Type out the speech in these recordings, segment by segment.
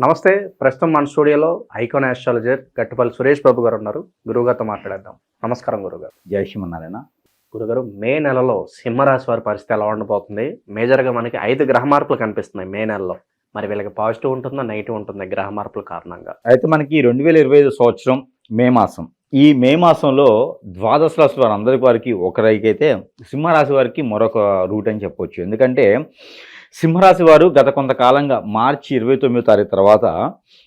నమస్తే. ప్రస్తుతం మన స్టూడియోలో ఐకాన్ ఆస్ట్రాలజర్ గట్టుపల్లి సురేష్ బాబు గారు ఉన్నారు. గురువుగారితో మాట్లాడేద్దాం. నమస్కారం గురుగారు. జై శ్రీమన్నారాయణ. గురుగారు, మే నెలలో సింహరాశి వారి పరిస్థితి ఎలా ఉండబోతుంది? మేజర్గా మనకి 5 గ్రహ మార్పులు కనిపిస్తున్నాయి మే నెలలో. మరి వీళ్ళకి పాజిటివ్ ఉంటుందా, నెగిటివ్ ఉంటుందా గ్రహ మార్పుల కారణంగా? అయితే మనకి 2025 సంవత్సరం మే మాసం. ఈ మే మాసంలో ద్వాదశ రాశి వారికి ఒకరికైతే సింహరాశి వారికి మరొక రూట్ అని చెప్పొచ్చు. ఎందుకంటే సింహరాశి వారు గత కొంతకాలంగా మార్చి 29వ తారీఖు తర్వాత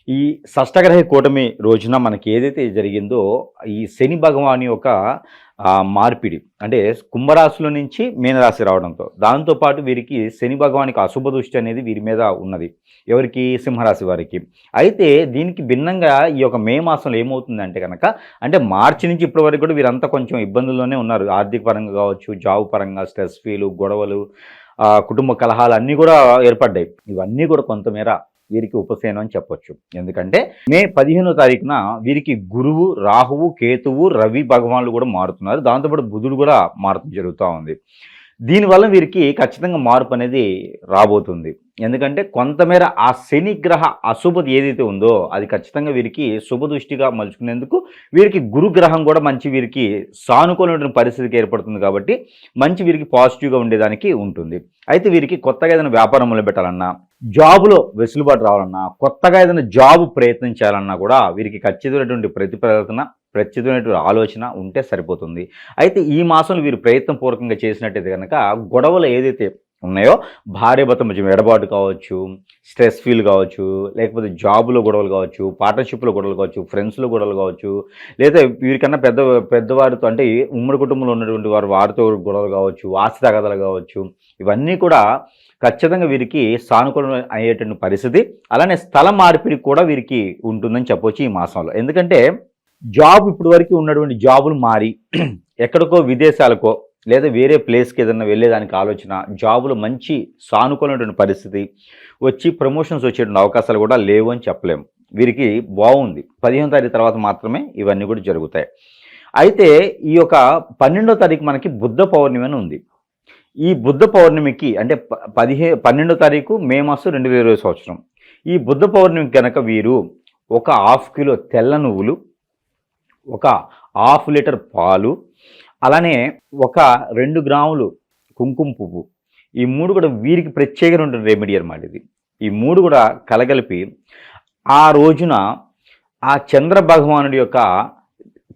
ఈ షష్టగ్రహ కూటమి రోజున మనకి ఏదైతే జరిగిందో ఈ శని భగవాని యొక్క మార్పిడి, అంటే కుంభరాశిలో నుంచి మీనరాశి రావడంతో, దాంతోపాటు వీరికి శని భగవానికి అశుభ దృష్టి అనేది వీరి మీద ఉన్నది. ఎవరికి? సింహరాశి వారికి. అయితే దీనికి భిన్నంగా ఈ యొక్క మే మాసంలో ఏమవుతుందంటే కనుక, అంటే మార్చి నుంచి ఇప్పటి వరకు కూడా వీరంతా కొంచెం ఇబ్బందుల్లోనే ఉన్నారు. ఆర్థిక పరంగా కావచ్చు, జాబ్ పరంగా స్ట్రెస్ ఫీలు, గొడవలు, కుటుంబ కలహాలు అన్నీ కూడా ఏర్పడ్డాయి. ఇవన్నీ కూడా కొంతమేర వీరికి ఉపశమనం అని చెప్పొచ్చు. ఎందుకంటే మే 15వ తారీఖున వీరికి గురువు, రాహువు, కేతువు, రవి భగవాన్లు కూడా మారుతున్నారు. దాంతోపాటు బుధుడు కూడా మారడం జరుగుతూ ఉంది. దీనివల్ల వీరికి ఖచ్చితంగా మార్పు అనేది రాబోతుంది. ఎందుకంటే కొంతమేర ఆ శని గ్రహ అశుభత ఏదైతే ఉందో అది ఖచ్చితంగా వీరికి శుభదృష్టిగా మలుచుకునేందుకు వీరికి గురుగ్రహం కూడా మంచి వీరికి సానుకూలమైన పరిస్థితికి ఏర్పడుతుంది. కాబట్టి మంచి వీరికి పాజిటివ్గా ఉండేదానికి ఉంటుంది. అయితే వీరికి కొత్తగా ఏదైనా వ్యాపారం మొదలుపెట్టాలన్నా, జాబులో వెసులుబాటు రావాలన్నా, కొత్తగా ఏదైనా జాబు ప్రయత్నం చేయాలన్నా కూడా వీరికి ఖచ్చితమైనటువంటి ప్రత్యేకమైనటువంటి ఆలోచన ఉంటే సరిపోతుంది. అయితే ఈ మాసంలో వీరు ప్రయత్నపూర్వకంగా చేసినట్టయితే కనుక గొడవలు ఏదైతే ఉన్నాయో, భార్యాభర్త మధ్య ఎడబాటు కావచ్చు, స్ట్రెస్ ఫీల్ కావచ్చు, లేకపోతే జాబులో గొడవలు కావచ్చు, పార్ట్నర్షిప్లో గొడవలు కావచ్చు, ఫ్రెండ్స్లో గొడవలు కావచ్చు, లేదా వీరికన్నా పెద్దవారితో, అంటే ఉమ్మడి కుటుంబంలో ఉన్నటువంటి వారితో గొడవలు కావచ్చు, ఆస్తి తగాదాలు కావచ్చు, ఇవన్నీ కూడా ఖచ్చితంగా వీరికి సానుకూలం అయ్యేటువంటి పరిస్థితి. అలానే స్థల మార్పిడి కూడా వీరికి ఉంటుందని చెప్పొచ్చు ఈ మాసంలో. ఎందుకంటే జాబ్ ఇప్పటి వరకు ఉన్నటువంటి జాబులు మారి ఎక్కడికో విదేశాలకో లేదా వేరే ప్లేస్కి ఏదైనా వెళ్ళేదానికి ఆలోచన, జాబులో మంచి సానుకూలమైనటువంటి పరిస్థితి వచ్చి ప్రమోషన్స్ వచ్చేటువంటి అవకాశాలు కూడా లేవు అని చెప్పలేము. వీరికి బాగుంది. 15వ తారీఖు తర్వాత మాత్రమే ఇవన్నీ కూడా జరుగుతాయి. అయితే ఈ యొక్క 12వ తారీఖు మనకి బుద్ధ పౌర్ణమి అని ఉంది. ఈ బుద్ధ పౌర్ణమికి, అంటే 12వ తారీఖు మే మాసం 2020 సంవత్సరం, ఈ బుద్ధ పౌర్ణమికి కనుక వీరు ఒక 1/2 కిలో తెల్ల నువ్వులు, ఒక 1/2 లీటర్ పాలు, అలానే ఒక 2 గ్రాములు కుంకుమ పువ్వు, ఈ 3 కూడా వీరికి ప్రత్యేకమైన రెమెడీ అన్నమాట. ఈ 3 కూడా కలగలిపి ఆ రోజున ఆ చంద్ర భగవానుడి యొక్క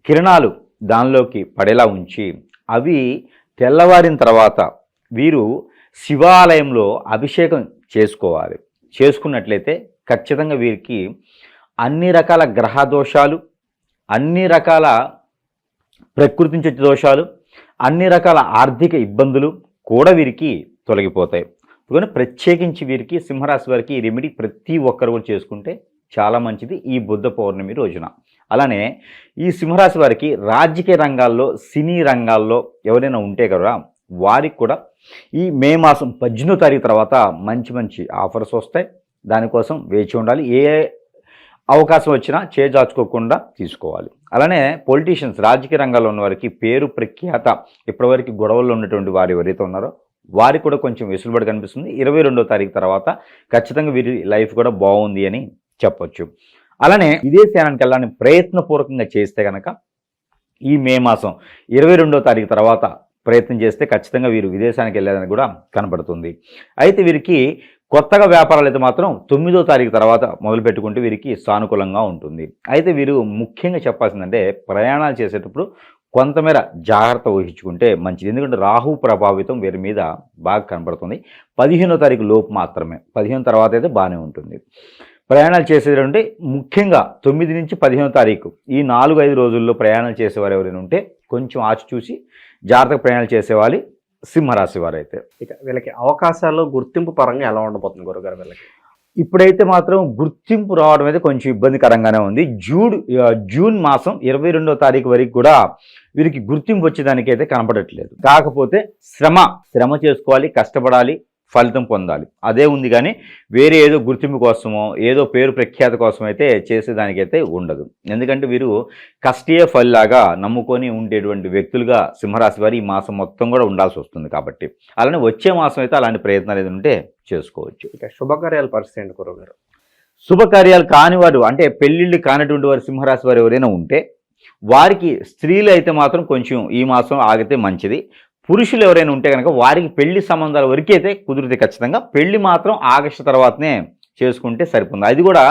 కిరణాలు దానిలోకి పడేలా ఉంచి, అవి తెల్లవారిన తర్వాత వీరు శివాలయంలో అభిషేకం చేసుకోవాలి. చేసుకున్నట్లయితే ఖచ్చితంగా వీరికి అన్ని రకాల గ్రహ దోషాలు, అన్ని రకాల ప్రకృతి నుంచి వచ్చే దోషాలు, అన్ని రకాల ఆర్థిక ఇబ్బందులు కూడా వీరికి తొలగిపోతాయి. అందుకని ప్రత్యేకించి వీరికి సింహరాశి వారికి ఈ రెమెడీ ప్రతి ఒక్కరు కూడా చేసుకుంటే చాలా మంచిది ఈ బుద్ధ పౌర్ణమి రోజున. అలానే ఈ సింహరాశి వారికి రాజకీయ రంగాల్లో, సినీ రంగాల్లో ఎవరైనా ఉంటే కదా వారికి కూడా ఈ మే మాసం 18వ తారీఖు తర్వాత మంచి మంచి ఆఫర్స్ వస్తాయి. దానికోసం వేచి ఉండాలి. ఏ అవకాశం వచ్చినా చేజార్చుకోకుండా తీసుకోవాలి. అలానే పొలిటీషియన్స్, రాజకీయ రంగాల్లో ఉన్న వారికి పేరు ప్రఖ్యాత ఇప్పటివరకు గొడవల్లో ఉన్నటువంటి వారు ఎవరైతే ఉన్నారో వారికి కూడా కొంచెం వెసులుబాటు కనిపిస్తుంది. 22వ తారీఖు తర్వాత ఖచ్చితంగా వీరి లైఫ్ కూడా బాగుంది అని చెప్పొచ్చు. అలానే విదేశానికి వెళ్ళాలని ప్రయత్నపూర్వకంగా చేస్తే కనుక ఈ మే మాసం 22వ తారీఖు తర్వాత ప్రయత్నం చేస్తే ఖచ్చితంగా వీరు విదేశానికి వెళ్ళేదని కూడా కనపడుతుంది. అయితే వీరికి కొత్తగా వ్యాపారాలు అయితే మాత్రం 9వ తారీఖు తర్వాత మొదలు పెట్టుకుంటే వీరికి సానుకూలంగా ఉంటుంది. అయితే వీరు ముఖ్యంగా చెప్పాల్సిందంటే ప్రయాణాలు చేసేటప్పుడు కొంతమేర జాగ్రత్త వహించుకుంటే మంచిది. ఎందుకంటే రాహు ప్రభావితం వీరి మీద బాగా కనపడుతుంది. 15వ తారీఖు లోపు మాత్రమే, 15 తర్వాత అయితే బాగానే ఉంటుంది. ప్రయాణాలు చేసేటంటే ముఖ్యంగా 9 నుంచి 15వ తారీఖు ఈ 4-5 రోజుల్లో ప్రయాణాలు చేసేవారు ఎవరైనా ఉంటే కొంచెం ఆచిచూసి జాగ్రత్తగా ప్రయాణాలు చేసేవాళ్ళు సింహరాశి వారు. అయితే ఇక వీళ్ళకి అవకాశాలు గుర్తింపు పరంగా ఎలా ఉండబోతుంది గురుగారు వీళ్ళకి? ఇప్పుడైతే మాత్రం గుర్తింపు రావడం అయితే కొంచెం ఇబ్బందికరంగానే ఉంది. జూన్ మాసం 22వ తారీఖు వరకు కూడా వీరికి గుర్తింపు వచ్చేదానికైతే కనపడట్లేదు. కాకపోతే శ్రమ చేసుకోవాలి, కష్టపడాలి, ఫలితం పొందాలి, అదే ఉంది. కానీ వేరే ఏదో గుర్తింపు కోసమో ఏదో పేరు ప్రఖ్యాత కోసం అయితే చేసేదానికైతే ఉండదు. ఎందుకంటే వీరు కష్టే ఫలిలాగా నమ్ముకొని ఉండేటువంటి వ్యక్తులుగా సింహరాశి వారు ఈ మాసం మొత్తం కూడా ఉండాల్సి వస్తుంది. కాబట్టి అలానే వచ్చే మాసం అయితే అలాంటి ప్రయత్నాలు ఏదైనా ఉంటే చేసుకోవచ్చు. ఇక శుభకార్యాల పరిస్థితి ఏంటి గురుగారు? శుభకార్యాలు కాని వారు అంటే పెళ్ళిళ్ళు కానటువంటి వారు సింహరాశి వారు ఎవరైనా ఉంటే వారికి స్త్రీలు అయితే మాత్రం కొంచెం ఈ మాసం ఆగితే మంచిది. పురుషులు ఎవరైనా ఉంటే కనుక వారికి పెళ్లి సంబంధాల వరకు అయితే కుదిరితే ఖచ్చితంగా పెళ్లి మాత్రం ఆగస్టు తర్వాతనే చేసుకుంటే సరిపోతుంది. అది కూడా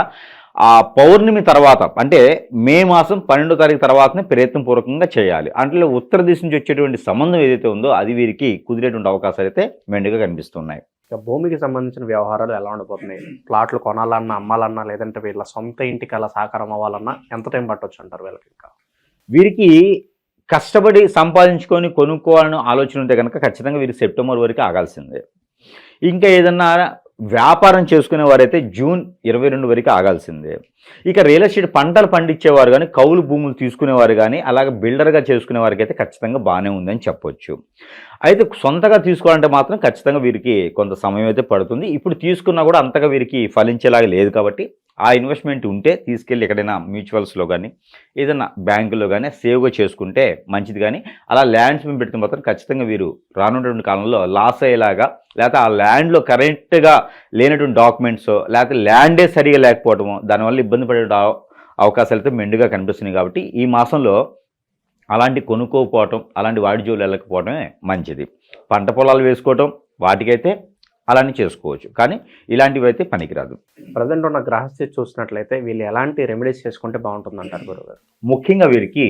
ఆ పౌర్ణమి తర్వాత అంటే మే మాసం 12వ తారీఖు తర్వాతనే ప్రయత్నపూర్వకంగా చేయాలి. అంటే ఉత్తర దిశ నుంచి వచ్చేటువంటి సంబంధం ఏదైతే ఉందో అది వీరికి కుదిరేటువంటి అవకాశాలు అయితే మెండుగా కనిపిస్తున్నాయి. ఇక భూమికి సంబంధించిన వ్యవహారాలు ఎలా ఉండిపోతున్నాయి? ప్లాట్లు కొనాలన్నా, అమ్మాలన్నా, లేదంటే వీళ్ళ సొంత ఇంటికి అలా సాకారం అవ్వాలన్నా ఎంత టైం పట్టొచ్చు అంటారు వీళ్ళకి? ఇంకా వీరికి కష్టపడి సంపాదించుకొని కొనుక్కోవాలని ఆలోచన ఉంటే కనుక ఖచ్చితంగా వీరికి సెప్టెంబర్ వరకు ఆగాల్సిందే. ఇంకా ఏదన్నా వ్యాపారం చేసుకునే వారైతే జూన్ 22 వరకు ఆగాల్సిందే. ఇక రియల్ ఎస్టేట్ పంటలు పండించేవారు కానీ, కౌలు భూములు తీసుకునేవారు కానీ, అలాగే బిల్డర్గా చేసుకునే వారికి అయితే ఖచ్చితంగా బాగానే ఉందని చెప్పొచ్చు. అయితే సొంతగా తీసుకోవాలంటే మాత్రం ఖచ్చితంగా వీరికి కొంత సమయం అయితే పడుతుంది. ఇప్పుడు తీసుకున్నా కూడా అంతగా వీరికి ఫలించేలాగా లేదు కాబట్టి ఆ ఇన్వెస్ట్మెంట్ ఉంటే తీసుకెళ్ళి ఎక్కడైనా మ్యూచువల్స్లో కానీ ఏదైనా బ్యాంకులో కానీ సేవ్గా చేసుకుంటే మంచిది. కానీ అలా ల్యాండ్స్ మీద పెడితే మాత్రం ఖచ్చితంగా వీరు రానున్నటువంటి కాలంలో లాస్ అయ్యేలాగా, లేకపోతే ఆ ల్యాండ్లో కరెక్ట్గా లేనటువంటి డాక్యుమెంట్స్, లేకపోతే ల్యాండే సరిగా లేకపోవడము, దానివల్ల ఇబ్బంది పడే అవకాశాలు అయితే మెండుగా కనిపిస్తున్నాయి. కాబట్టి ఈ మాసంలో అలాంటి కొనుక్కోకపోవటం, అలాంటి వాడి జోలు వెళ్ళకపోవడమే మంచిది. పంట పొలాలు వేసుకోవటం వాటికైతే అలానే చేసుకోవచ్చు, కానీ ఇలాంటివి అయితే పనికిరాదు. ప్రజెంట్ ఉన్న గ్రహస్థితి చూసినట్లయితే వీళ్ళు ఎలాంటి రెమెడీస్ చేసుకుంటే బాగుంటుంది అంటారు గురుగారు? ముఖ్యంగా వీరికి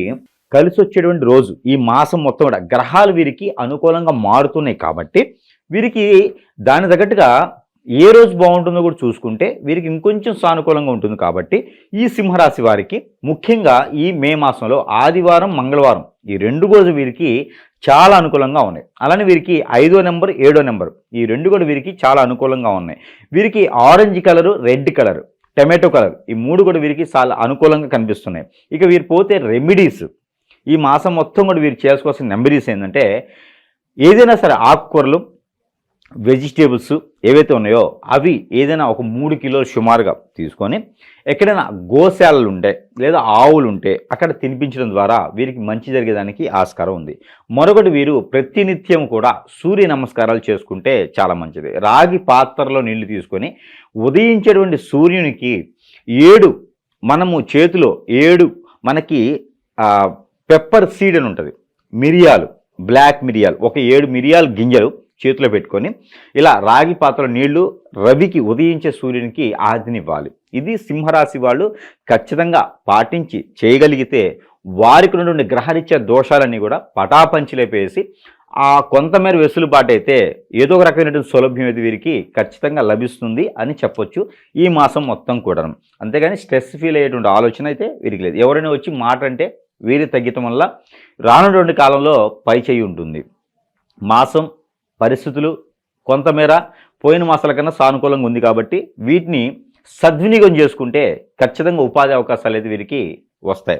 కలిసి వచ్చేటువంటి రోజు ఈ మాసం మొత్తం కూడా గ్రహాలు వీరికి అనుకూలంగా మారుతున్నాయి కాబట్టి వీరికి దాని తగ్గట్టుగా ఏ రోజు బాగుంటుందో కూడా చూసుకుంటే వీరికి ఇంకొంచెం సానుకూలంగా ఉంటుంది. కాబట్టి ఈ సింహరాశి వారికి ముఖ్యంగా ఈ మే మాసంలో ఆదివారం, మంగళవారం ఈ 2 రోజు వీరికి చాలా అనుకూలంగా ఉన్నాయి. అలానే వీరికి 5వ నెంబర్, 7వ నెంబర్ ఈ 2 కూడా వీరికి చాలా అనుకూలంగా ఉన్నాయి. వీరికి orange colour, red colour, tomato colour ఈ 3 కూడా వీరికి చాలా అనుకూలంగా కనిపిస్తున్నాయి. ఇక వీరు పోతే రెమెడీస్ ఈ మాసం మొత్తం కూడా వీరు చేసుకోవాల్సిన రెమెడీస్ ఏంటంటే ఏదైనా సరే ఆకుకూరలు, వెజిటేబుల్స్ ఏవైతే ఉన్నాయో అవి ఏదైనా ఒక 3 కిలోలు సుమారుగా తీసుకొని ఎక్కడైనా గోశాలలు ఉంటే లేదా ఆవులు ఉంటే అక్కడ తినిపించడం ద్వారా వీరికి మంచి జరిగేదానికి ఆస్కారం ఉంది. మరొకటి వీరు ప్రతినిత్యం కూడా సూర్య నమస్కారాలు చేసుకుంటే చాలా మంచిది. రాగి పాత్రలో నీళ్లు తీసుకొని ఉదయించేటువంటి సూర్యునికి 7 మనము చేతిలో 7 మనకి పెప్పర్ సీడ్ అని ఉంటుంది, మిరియాలు, బ్లాక్ మిరియాలు, ఒక 7 మిరియాల గింజలు చేతిలో పెట్టుకొని ఇలా రాగి పాత్రలో నీళ్లు రవికి ఉదయించే సూర్యునికి ఆదినివ్వాలి. ఇది సింహరాశి వాళ్ళు ఖచ్చితంగా పాటించి చేయగలిగితే వారికి ఉన్నటువంటి గ్రహరీత్యా దోషాలన్నీ కూడా పటాపంచిలేపేసి ఆ కొంతమేర వెసులుబాటు అయితే ఏదో ఒక రకమైనటువంటి సౌలభ్యం అయితే వీరికి ఖచ్చితంగా లభిస్తుంది అని చెప్పొచ్చు ఈ మాసం మొత్తం కూడా. అంతేగాని స్ట్రెస్ ఫీల్ అయ్యేటువంటి ఆలోచన అయితే వీరికి లేదు. ఎవరైనా వచ్చి మాట అంటే వీరి తగ్గటం వల్ల రానున్నటువంటి కాలంలో పై చేయి ఉంటుంది. మాసం పరిస్థితులు కొంతమేర పోయిన మాసాల కన్నా సానుకూలంగా ఉంది కాబట్టి వీటిని సద్వినియోగం చేసుకుంటే ఖచ్చితంగా ఉపాధి అవకాశాలు అయితే వీరికి వస్తాయి.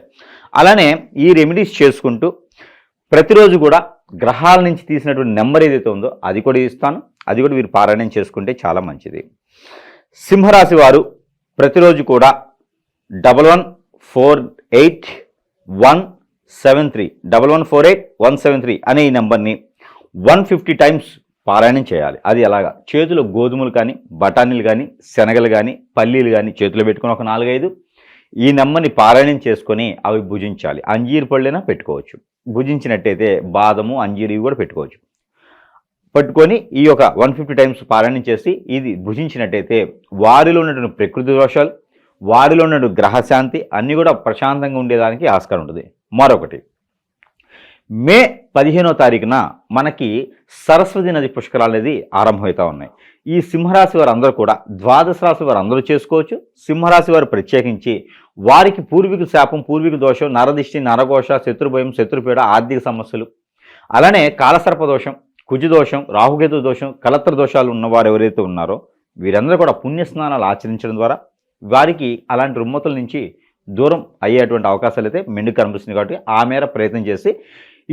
అలానే ఈ రెమెడీస్ చేసుకుంటూ ప్రతిరోజు కూడా గ్రహాల నుంచి తీసినటువంటి నెంబర్ ఏదైతే ఉందో అది కూడా ఇస్తాను, అది కూడా వీరు పారాయణం చేసుకుంటే చాలా మంచిది. సింహరాశి వారు ప్రతిరోజు కూడా 1148 173 అనే ఈ నెంబర్ని 150 టైమ్స్ పారాయణం చేయాలి. అది ఎలాగా? చేతిలో గోధుమలు కానీ, బఠానీలు కానీ, శనగలు కానీ, పల్లీలు కానీ చేతిలో పెట్టుకొని ఒక 4-5 ఈ నెంబర్ని పారాయణం చేసుకొని అవి భుజించాలి. అంజీరు పళ్ళైనా పెట్టుకోవచ్చు, భుజించినట్టయితే బాదము, అంజీరు ఇవి కూడా పెట్టుకోవచ్చు. పట్టుకొని ఈ యొక్క 150 టైమ్స్ పారాయణం చేసి ఇది భుజించినట్టయితే వారిలో ఉన్నటువంటి ప్రకృతి దోషాలు, వారిలో ఉన్నటువంటి గ్రహశాంతి అన్నీ కూడా ప్రశాంతంగా ఉండేదానికి ఆస్కారం ఉంటుంది. మరొకటి, మే 15వ తారీఖున మనకి సరస్వతి నది పుష్కరాలు అనేది ఆరంభమవుతూ ఉన్నాయి. ఈ సింహరాశి వారు అందరూ కూడా ద్వాదశ రాశి వారు అందరూ చేసుకోవచ్చు. సింహరాశి వారు ప్రత్యేకించి వారికి పూర్వీక శాపం, పూర్వీక దోషం, నరదిష్టి, నరఘోష, శత్రుభయం, శత్రుపీడ, ఆర్థిక సమస్యలు, అలానే కాలసర్ప దోషం, కుజదోషం, రాహుకేతు దోషం, కలత్ర దోషాలు ఉన్నవారు ఎవరైతే ఉన్నారో వీరందరూ కూడా పుణ్యస్నానాలు ఆచరించడం ద్వారా వారికి అలాంటి రుమ్మతుల నుంచి దూరం అయ్యేటువంటి అవకాశాలు అయితే మెండుగా కనిపిస్తుంది. కాబట్టి ఆ మేర ప్రయత్నం చేసి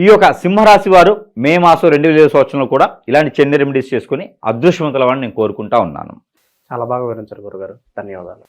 ఈ యొక్క సింహరాశి వారు మే మాసం 2020 సంవత్సరంలో కూడా ఇలాంటి చిన్న రెమెడీస్ చేసుకుని అదృష్టవంతుల వాడిని నేను కోరుకుంటా ఉన్నాను. చాలా బాగా వివరించారు గురుగారు, ధన్యవాదాలు.